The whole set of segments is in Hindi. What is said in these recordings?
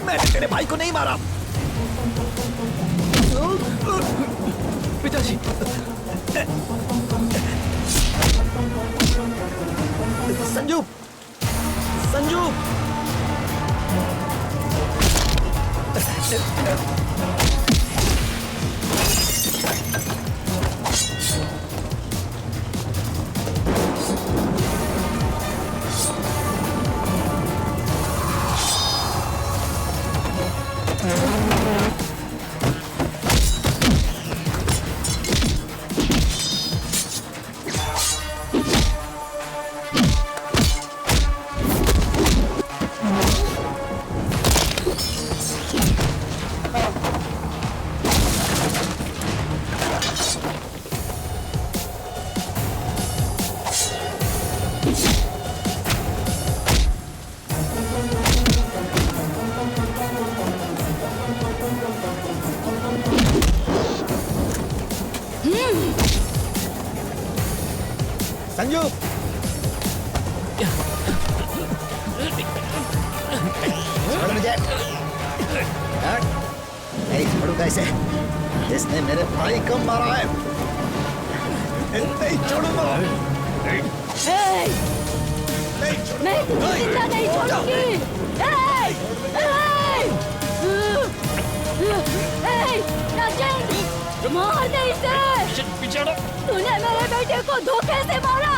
मैंने तेरे भाई को नहीं मारा। पिताजी, संजू, संजू, संजू, छोड़ मुझे। नहीं छोड़ूंगा इसे, इसने मेरे भाई को मारा है। नहीं छोड़ूंगा। मैं तुझे जिंदा नहीं छोड़ूंगी। राजेंद्र, मार दे इसे। तूने मेरे बेटे को धोखे से मारा।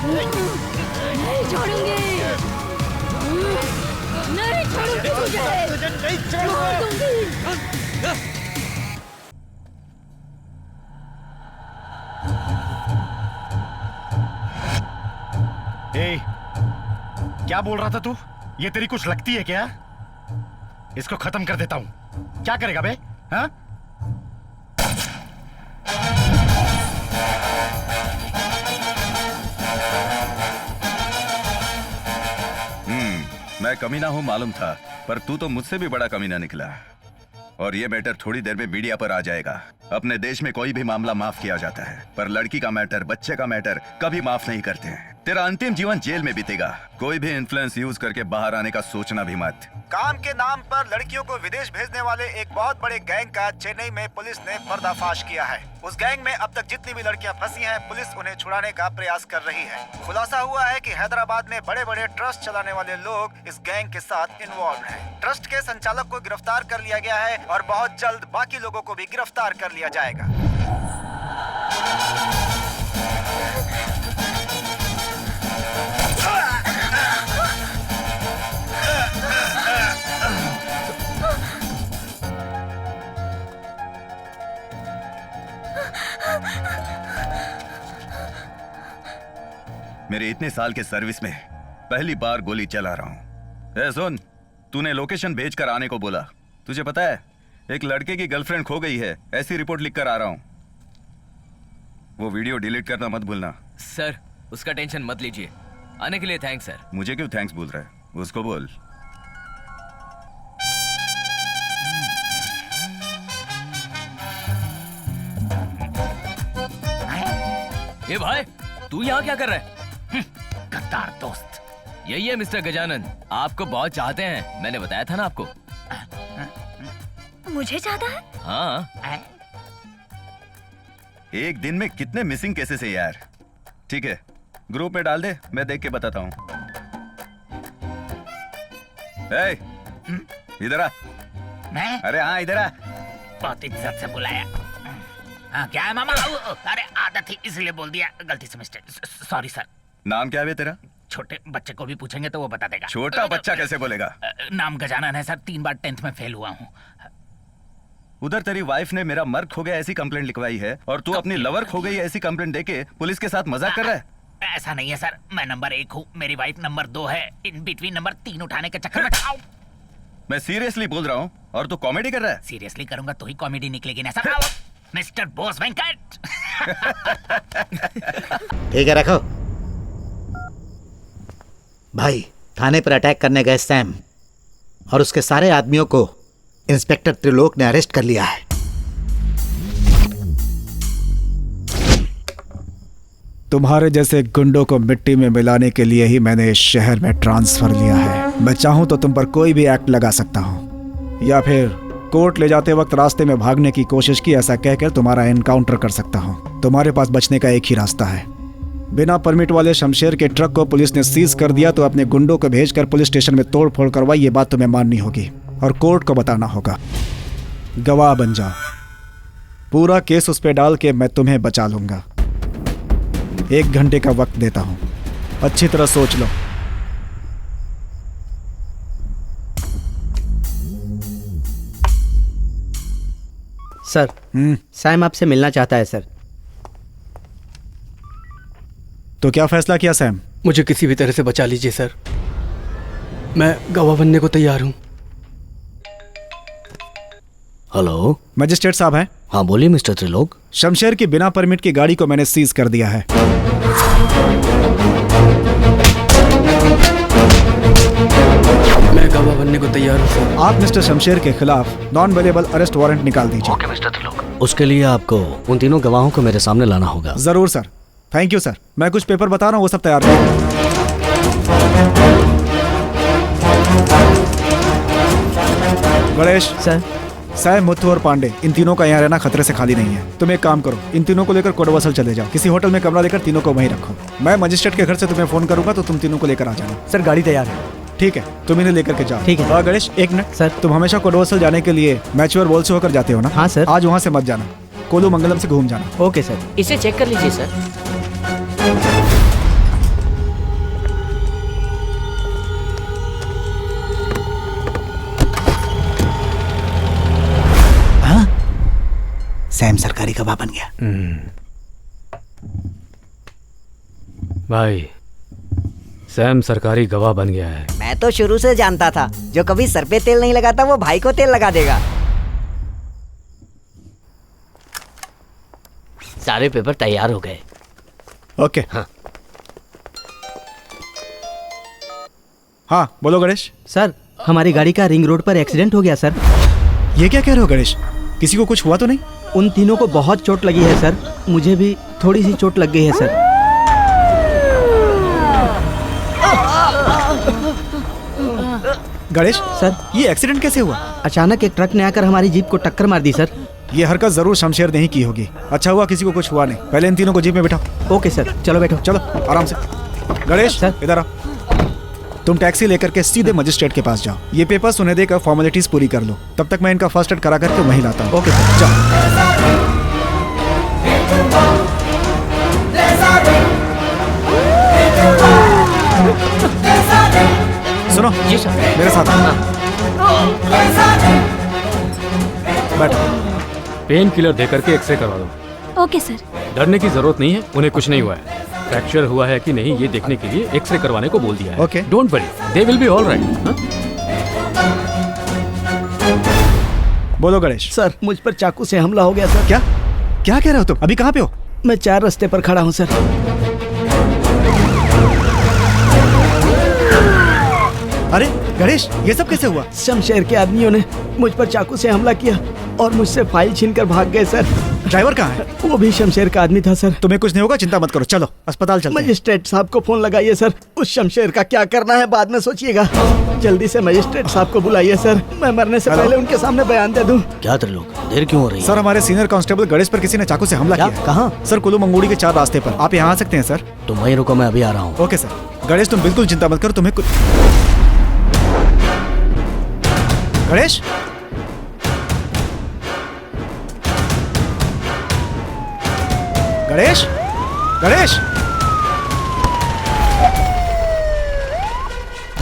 नहीं छोड़ूंगी, नहीं छोड़ूंगी तुझे, नहीं छोड़ूंगा। मार दूंगी। ए, क्या बोल रहा था तू? ये तेरी कुछ लगती है क्या? इसको खत्म कर देता हूं। क्या करेगा बे? हाँ? मैं कमीना हूं मालूम था, पर तू तो मुझसे भी बड़ा कमीना निकला। और ये मैटर थोड़ी देर में मीडिया पर आ जाएगा। अपने देश में कोई भी मामला माफ किया जाता है, पर लड़की का मैटर, बच्चे का मैटर कभी माफ नहीं करते हैं। तेरा अंतिम जीवन जेल में बीतेगा। कोई भी इन्फ्लुएंस यूज करके बाहर आने का सोचना भी मत। काम के नाम पर लड़कियों को विदेश भेजने वाले एक बहुत बड़े गैंग का चेन्नई में पुलिस ने पर्दाफाश किया है। उस गैंग में अब तक जितनी भी लड़कियां फंसी हैं, पुलिस उन्हें छुड़ाने का प्रयास कर रही है। खुलासा हुआ है कि हैदराबाद में बड़े बड़े ट्रस्ट चलाने वाले लोग इस गैंग के साथ इन्वॉल्व हैं। ट्रस्ट के संचालक को गिरफ्तार कर लिया गया है और बहुत जल्द बाकी लोगों को भी गिरफ्तार कर लिया जाएगा। मेरे इतने साल के सर्विस में पहली बार गोली चला रहा हूं। सुन, तूने लोकेशन भेजकर आने को बोला। तुझे पता है, एक लड़के की गर्लफ्रेंड खो गई है। ऐसी रिपोर्ट लिख कर आ रहा हूं। वो वीडियो डिलीट करना मत भूलना। सर, उसका टेंशन मत लीजिए। आने के लिए थैंक्स सर। मुझे क्यों थैंक्स बोल रहा है? उसको बोल। ये भाई, तू यहाँ क्या कर रहा है? गद्दार दोस्त। यही है मिस्टर गजानन, आपको बहुत चाहते हैं। मैंने बताया था ना आपको। मुझे चाहता है? हाँ। एक दिन में कितने मिसिंग केसेस है यार। ठीक है, ग्रुप में डाल दे, मैं देख के बताता हूँ। इधर आ। मैं? अरे हाँ, इधर आ। बहुत इज्जत से बुलाया। हाँ, क्या है मामा? अरे आदत थी इसलिए बोल दिया, गलती से मिस्टेक। Sorry sir. नाम क्या है तेरा? छोटे बच्चे को भी पूछेंगे तो वो बता देगा। छोटा बच्चा कैसे बोलेगा? नाम गजानन है सर। 3 बार 10th में फेल हुआ हूँ। उधर तेरी वाइफ ने मेरा मर्द खो गया ऐसी कंप्लेंट लिखवाई है, और तू अपनी लवर खो गई ऐसी कंप्लेंट देके पुलिस के साथ मजाक कर रहा है। ऐसा नहीं है सर, मैं नंबर 1 हूँ, मेरी वाइफ नंबर 2 है। इन बिटवीन नंबर 3 उठाने के चक्कर में। मैं सीरियसली बोल रहा हूँ और तू कॉमेडी कर रहा है। सीरियसली करूंगा तो ही कॉमेडी निकलेगी ना सर। मिस्टर बोस वेंकट। ठीक है, रखो। भाई, थाने पर अटैक करने गए सैम और उसके सारे आदमियों को इंस्पेक्टर त्रिलोक ने अरेस्ट कर लिया है। तुम्हारे जैसे गुंडों को मिट्टी में मिलाने के लिए ही मैंने इस शहर में ट्रांसफर लिया है। मैं चाहूं तो तुम पर कोई भी एक्ट लगा सकता हूं, या फिर कोर्ट ले जाते वक्त रास्ते में भागने की कोशिश की ऐसा कहकर तुम्हारा एनकाउंटर कर सकता हूं। तुम्हारे पास बचने का एक ही रास्ता है। बिना परमिट वाले शमशेर के ट्रक को पुलिस ने सीज कर दिया तो अपने गुंडों को भेजकर पुलिस स्टेशन में तोड़ फोड़ करवाई। ये बात तुम्हें माननी होगी और कोर्ट को बताना होगा। गवाह बन जाओ। पूरा केस उस पर डाल के मैं तुम्हें बचा लूंगा। 1 घंटे का वक्त देता हूं, अच्छी तरह सोच लो। सर, सैम आपसे मिलना चाहता है सर। तो क्या फैसला किया सैम? मुझे किसी भी तरह से बचा लीजिए सर, मैं गवाह बनने को तैयार हूं। हेलो, मजिस्ट्रेट साहब हैं? हाँ बोलिए मिस्टर त्रिलोक। शमशेर की बिना परमिट की गाड़ी को मैंने सीज कर दिया है। मैं गवाह बनने को तैयार हूं सर। आप मिस्टर शमशेर के खिलाफ नॉन अवेलेबल अरेस्ट वारंट निकाल दीजिए। Okay mister Trilok. उसके लिए आपको उन तीनों गवाहों को मेरे सामने लाना होगा। जरूर सर। Thank you sir. मैं कुछ पेपर बता रहा हूँ, वो सब तैयार करो। गणेश सर, सैम, मुथु और पांडे, इन तीनों का यहाँ रहना खतरे से खाली नहीं है। तुम एक काम करो, इन तीनों को लेकर कोडवासल चले जाओ। किसी होटल में कमरा लेकर तीनों को वहीं रखो। मैं मजिस्ट्रेट के घर से तुम्हें फोन करूंगा तो तुम तीनों को लेकर आ जाना। सर गाड़ी तैयार है। ठीक है, तुम इन्हें लेकर के जाओ। ठीक है। और गणेश, एक मिनट सर। तुम हमेशा कोडवासल जाने के लिए मैच्योर बॉल से होकर जाते हो ना? हाँ सर। आज वहाँ से मत जाना, कोलू मंगलम से घूम जाना। Okay sir. इसे चेक कर लीजिए सर। सैम सरकारी गवाह बन गया। भाई, सैम सरकारी गवाह बन गया है। मैं तो शुरू से जानता था, जो कभी सर पे तेल नहीं लगाता वो भाई को तेल लगा देगा। सारे पेपर तैयार हो गए। ओके। हाँ बोलो गणेश। सर, हमारी गाड़ी का रिंग रोड पर एक्सीडेंट हो गया सर। ये क्या कह रहे हो गणेश? किसी को कुछ हुआ तो नहीं? उन तीनों को बहुत चोट लगी है सर। मुझे भी थोड़ी सी चोट लग गई है सर। गणेश सर, ये एक्सीडेंट कैसे हुआ? अचानक एक ट्रक ने आकर हमारी जीप को टक्कर मार दी सर। ये हरकत जरूर शमशेर ने ही की होगी। अच्छा हुआ किसी को कुछ हुआ नहीं। पहले इन तीनों को जीप में बिठाओ। ओके सर, चलो बैठो। चलो आराम से। गणेश सर। इधर आओ। तुम टैक्सी लेकर के सीधे मजिस्ट्रेट के पास जाओ। ये पेपर्स उन्हें देकर फॉर्मेलिटीज पूरी कर लो। तब तक मैं इनका फर्स्ट एड करा करके वहीं लाता हूँ। ओके सर, जाओ। सुनो जी सर। मेरे साथ आओ। बैठो। पेन किलर देकर के एक्सरे करवा दो। Okay sir. डरने की जरूरत नहीं है, उन्हें कुछ नहीं हुआ है। फ्रैक्चर हुआ है कि नहीं ये देखने के लिए एक्सरे करवाने को बोल दिया है। Okay. Don't worry, they will be all right. बोलो गणेश। सर, मुझ पर चाकू से हमला हो गया सर। क्या क्या कह रहे हो तुम? अभी कहाँ पे हो? मैं 4 रास्ते पर खड़ा हूँ सर। अरे गणेश, ये सब कैसे हुआ? शमशेर के आदमियों ने मुझ पर चाकू से हमला किया और मुझसे फाइल छीनकर भाग गए सर। ड्राइवर कहाँ है? वो भी शमशेर का आदमी था सर। तुम्हें कुछ नहीं होगा, चिंता मत करो। चलो अस्पताल चलते हैं। मजिस्ट्रेट साहब को फोन लगाइए सर। उस शमशेर का क्या करना है बाद में सोचिएगा। जल्दी से मजिस्ट्रेट साहब को बुलाइए सर। मैं मरने से हेलो? पहले उनके सामने बयान दे दूं। क्या त्रिलोक, देर क्यों हो रही है? सर, हमारे सीनियर कांस्टेबल गणेश पर किसी ने चाकू से हमला क्या? किया है। कहाँ? सर, कुल्लू मंगोड़ी के 4 रास्ते पर। आप यहाँ आ सकते हैं सर। तुम वहीं रुको, मैं अभी आ रहा हूँ। Okay sir. गणेश तुम बिल्कुल चिंता मत करो, तुम्हें कुछ। गणेश, गणेश, गणेश।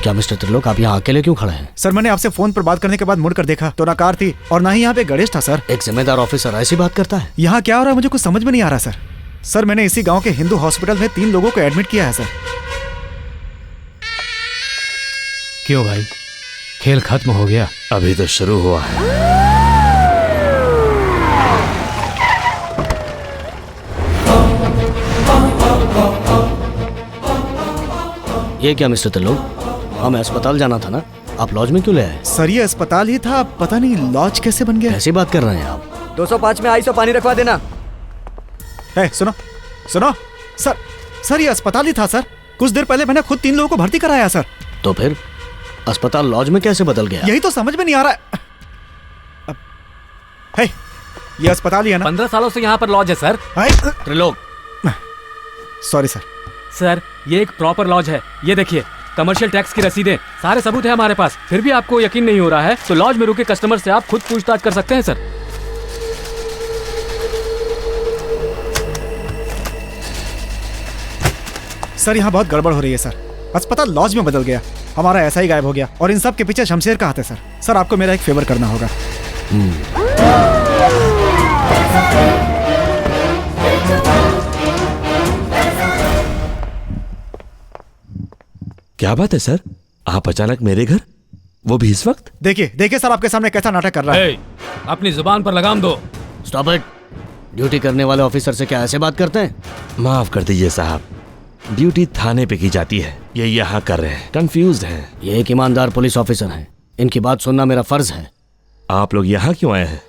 क्या मिस्टर त्रिलोक, आप यहाँ अकेले क्यों खड़े हैं? सर, मैंने आपसे फोन पर बात करने के बाद मुड़कर देखा तो ना कार थी और ना ही यहाँ पे गणेश था सर। एक जिम्मेदार ऑफिसर ऐसी बात करता है? यहाँ क्या हो रहा है मुझे कुछ समझ में नहीं आ रहा सर। सर, मैंने इसी गांव के हिंदू हॉस्पिटल में 3 लोगों को एडमिट किया है सर। क्यों भाई, खेल खत्म हो गया? अभी तो शुरू हुआ है। ये क्या मिस्टर त्रिलोक, हमें अस्पताल जाना था ना? आप लॉज में क्यों ले आए? सर ये अस्पताल ही था, पता नहीं लॉज कैसे बन गया। कैसी बात कर रहे हैं आप? 205 में आइस और पानी रखवा देना। सुनो सुनो सर ये अस्पताल ही था सर। कुछ देर पहले मैंने खुद 3 लोगों को भर्ती कराया सर। तो फिर अस्पताल लॉज में कैसे बदल गया? यही तो समझ में नहीं आ रहा है। ये अस्पताल ही है ना? 15 सालों से यहाँ पर लॉज है sir. Trilok, sorry sir. Sir ये एक प्रॉपर लॉज है, ये देखिए कमर्शियल टैक्स की रसीदें, सारे सबूत है हमारे पास। फिर भी आपको यकीन नहीं हो रहा है तो लॉज में रुके कस्टमर से आप खुद पूछताछ कर सकते हैं सर। सर यहाँ बहुत गड़बड़ हो रही है सर। अस्पताल लॉज में बदल गया, हमारा ऐसा ही गायब हो गया और इन सब के पीछे शमशेर का हाथ है सर। सर आपको मेरा एक फेवर करना होगा। क्या बात है सर, आप अचानक मेरे घर, वो भी इस वक्त? देखिए सर आपके सामने कैसा नाटक कर रहा है। अपनी जुबान पर लगाम दो। Stop it. ड्यूटी करने वाले ऑफिसर से क्या ऐसे बात करते हैं? माफ कर दीजिए साहब, ड्यूटी थाने पे की जाती है, ये यहाँ कर रहे हैं, कंफ्यूज्ड हैं। ये एक ईमानदार पुलिस ऑफिसर हैं, इनकी बात सुनना मेरा फर्ज है। आप लोग यहाँ क्यों आए हैं,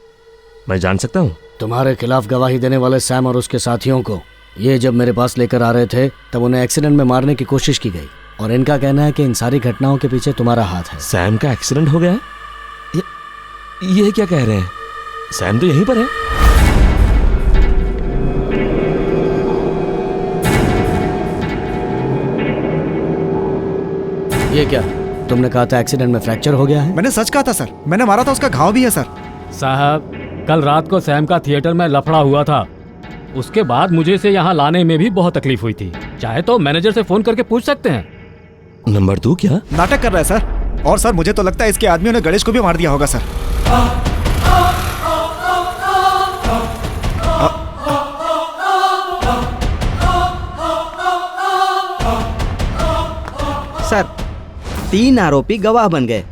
मैं जान सकता हूँ? तुम्हारे खिलाफ गवाही देने वाले सैम और उसके साथियों को ये जब मेरे पास लेकर आ रहे थे तब उन्हें एक्सीडेंट में मारने की कोशिश की गई और इनका कहना है कि इन सारी घटनाओं के पीछे तुम्हारा हाथ है। सैम का एक्सीडेंट हो गया है? ये क्या कह रहे हैं? सैम तो यहीं पर है। ये क्या, तुमने कहा था एक्सीडेंट में फ्रैक्चर हो गया है? मैंने सच कहा था सर, मैंने मारा था, उसका घाव भी है सर। साहब कल रात को सैम का थिएटर में लफड़ा हुआ था, उसके बाद मुझे इसे यहाँ लाने में भी बहुत तकलीफ हुई थी। चाहे तो मैनेजर से फोन करके पूछ सकते हैं। नंबर 2 क्या नाटक कर रहा है सर? और सर मुझे तो लगता है इसके आदमियों ने गणेश को भी मार दिया होगा सर। सर 3 आरोपी गवाह बन गए,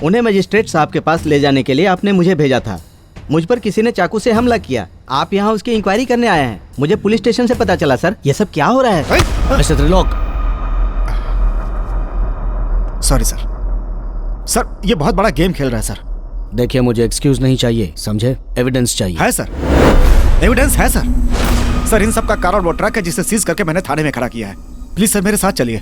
उन्हें मजिस्ट्रेट साहब के पास ले जाने के लिए आपने मुझे भेजा था। मुझ पर किसी ने चाकू से हमला किया, आप यहाँ उसकी इंक्वायरी करने आए हैं। मुझे पुलिस स्टेशन से पता चला सर, ये सब क्या हो रहा है? Mister Trilok. Sorry sir, sir ये बहुत बड़ा गेम खेल रहा है सर। देखिए मुझे एक्सक्यूज नहीं चाहिए, समझे? एविडेंस चाहिए। है सर, एविडेंस है सर। सर इन सब का कारण वो ट्रक है जिसे सीज करके मैंने थाने में खड़ा किया है। प्लीज सर मेरे साथ चलिए।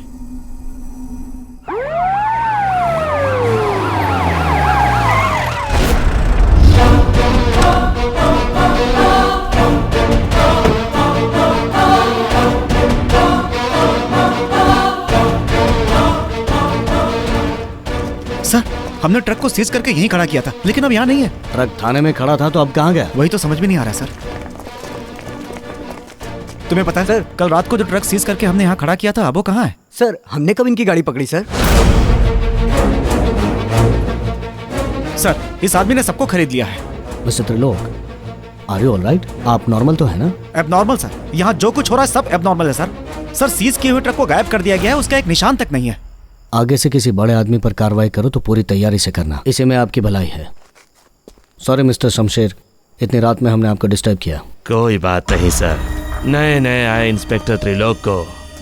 सर हमने ट्रक को सीज करके यहीं खड़ा किया था, लेकिन अब यहाँ नहीं है। ट्रक थाने में खड़ा था तो अब कहाँ गया? वही तो समझ में नहीं आ रहा सर। तुम्हें पता है सर, कल रात को जो ट्रक सीज करके हमने यहाँ खड़ा किया था, अब वो कहाँ है? सर हमने कब इनकी गाड़ी पकड़ी सर? सर इस आदमी ने सबको खरीद लिया है। Mister Trilok, are you alright? आप नॉर्मल तो है ना? एबनॉर्मल सर, यहाँ जो कुछ हो रहा है सब एबनॉर्मल है सर। सर सीज किए हुए ट्रक को गायब कर दिया गया है, उसका एक निशान तक नहीं है। आगे से किसी बड़े आदमी पर कार्रवाई करो तो पूरी तैयारी से करना, इसी में आपकी भलाई है। सॉरी मिस्टर शमशेर, इतनी रात में हमने आपको डिस्टर्ब किया। कोई बात नहीं सर, नए नए आए इंस्पेक्टर त्रिलोक को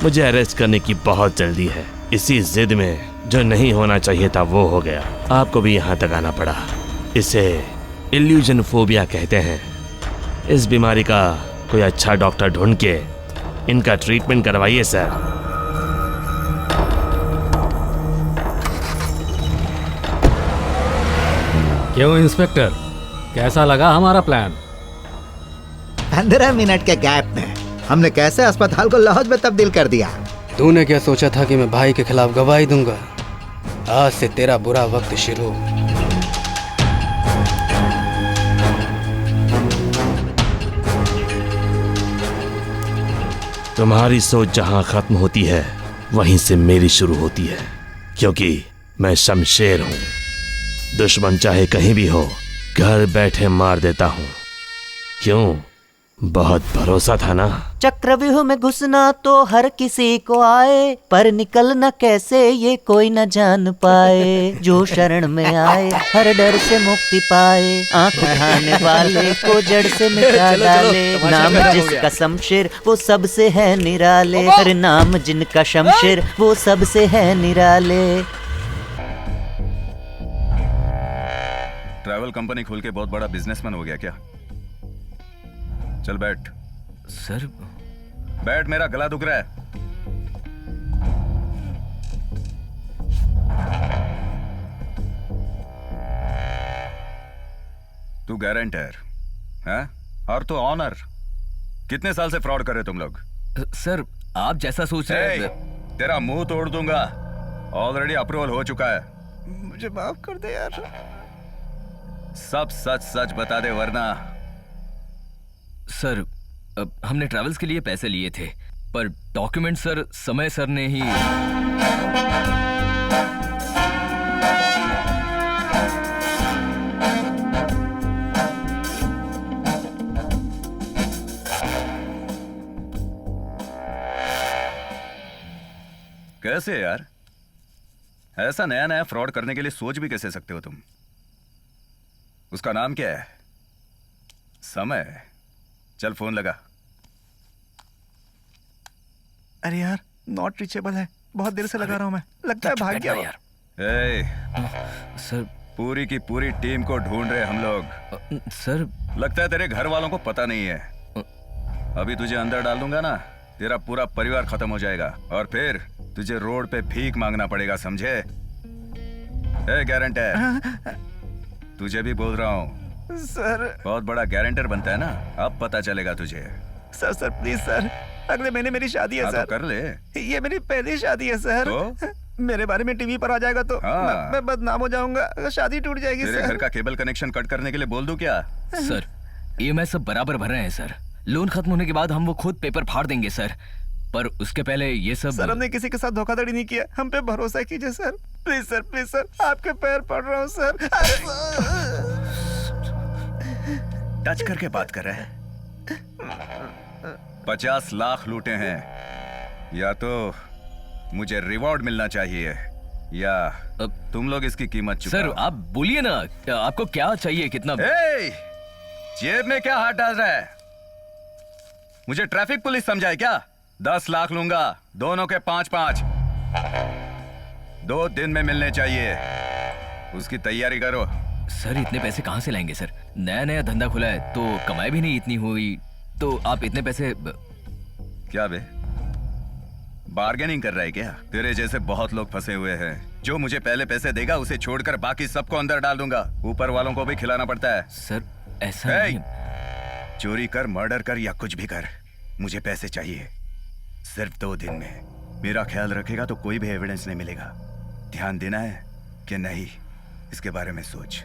मुझे अरेस्ट करने की बहुत जल्दी है। इसी जिद में जो नहीं होना चाहिए था वो हो गया, आपको भी यहाँ तक आना पड़ा। इसे इल्यूजन फोबिया कहते हैं। इस बीमारी का कोई अच्छा डॉक्टर ढूंढ के इनका ट्रीटमेंट करवाइए सर। क्यों इंस्पेक्टर, कैसा लगा हमारा प्लान? 15 मिनट के गैप में हमने कैसे अस्पताल को लॉज में तब्दील कर दिया। तूने क्या सोचा था कि मैं भाई के खिलाफ गवाही दूंगा? आज से तेरा बुरा वक्त शुरू। तुम्हारी सोच जहां खत्म होती है वहीं से मेरी शुरू होती है, क्योंकि मैं शमशेर हूं। दुश्मन चाहे कहीं भी हो, घर बैठे मार देता हूं। क्यों, बहुत भरोसा था ना? चक्रव्यूह में घुसना तो हर किसी को आए, पर निकलना कैसे ये कोई न जान पाए। जो शरण में आए हर डर से मुक्ति पाए, आंख उठाने वाले को जड़ से मिटा डाले। नाम जिसका शमशेर वो सबसे है निराले, हर नाम जिनका शमशेर वो सबसे है निराले। ट्रैवल कंपनी खोल के बहुत बड़ा बिजनेसमैन हो गया क्या? चल बैठ। सर बैठ, मेरा गला दुख रहा है। तू गारंटर है और तू ऑनर। कितने साल से फ्रॉड कर रहे तुम लोग? सर आप जैसा सोच रहे हैं। तेरा मुंह तोड़ दूंगा। ऑलरेडी अप्रूवल हो चुका है। मुझे माफ कर दे यार। सब सच सच बता दे वरना। सर हमने ट्रैवल्स के लिए पैसे लिए थे, पर डॉक्यूमेंट सर समय सर ने ही। कैसे यार? ऐसा नया नया फ्रॉड करने के लिए सोच भी कैसे सकते हो तुम? उसका नाम क्या है? समय। चल फोन लगा। अरे यार नॉट रीचेबल है, बहुत देर से लगा रहा हूं मैं, लगता है भाग गया यार। सर पूरी की पूरी टीम को ढूंढ रहे हम लोग। सर लगता है तेरे घर वालों को पता नहीं है। अभी तुझे अंदर डाल दूंगा ना, तेरा पूरा परिवार खत्म हो जाएगा और फिर तुझे रोड पे भीख मांगना पड़ेगा, समझे? गारंटर, तुझे भी बोल रहा हूँ सर। बहुत बड़ा गारंटर बनता है ना, अब पता चलेगा तुझे। सर सर प्लीज सर, अगले महीने मेरी शादी है सर। तो कर ले। ये मेरी पहली शादी है सर। तो? मेरे बारे में टीवी पर आ जाएगा तो मैं बदनाम हो जाऊंगा, शादी टूट जाएगी। तेरे सर घर का केबल कनेक्शन कट करने के लिए बोल दूं क्या? सर EMI सब बराबर भर रहे हैं सर। लोन खत्म होने के बाद हम वो खुद पेपर फाड़ देंगे सर, पर उसके पहले ये सब। सर हमने किसी के साथ धोखाधड़ी नहीं किया, हम पे भरोसा कीजिए सर। प्लीज सर, आपके पैर पड़ रहा हूँ सर। टच करके बात कर रहे हैं। 50 लाख लूटे हैं, या तो मुझे रिवॉर्ड मिलना चाहिए या तुम लोग इसकी कीमत चुकाओ। सर आप बोलिए ना, आपको क्या चाहिए? कितना? जेब में क्या हाथ डाल रहा है? मुझे ट्रैफिक पुलिस समझा है क्या? 10 लाख लूंगा, दोनों के 5-5। 2 दिन में मिलने चाहिए, उसकी तैयारी करो। सर इतने पैसे कहां से लाएंगे सर? नया नया धंधा खुला है तो कमाई भी नहीं इतनी हुई, तो आप इतने पैसे। क्या बे, बार्गेनिंग कर रहा है क्या? तेरे जैसे बहुत लोग फंसे हुए हैं। जो मुझे पहले पैसे देगा उसे छोड़कर बाकी सबको अंदर डाल दूंगा। ऊपर वालों को भी खिलाना पड़ता है। सर ऐसा नहीं। चोरी कर, मर्डर कर या कुछ भी कर, मुझे पैसे चाहिए सिर्फ 2 दिन में। मेरा ख्याल रखेगा तो कोई भी एविडेंस नहीं मिलेगा। ध्यान देना है कि नहीं, इसके बारे में सोच।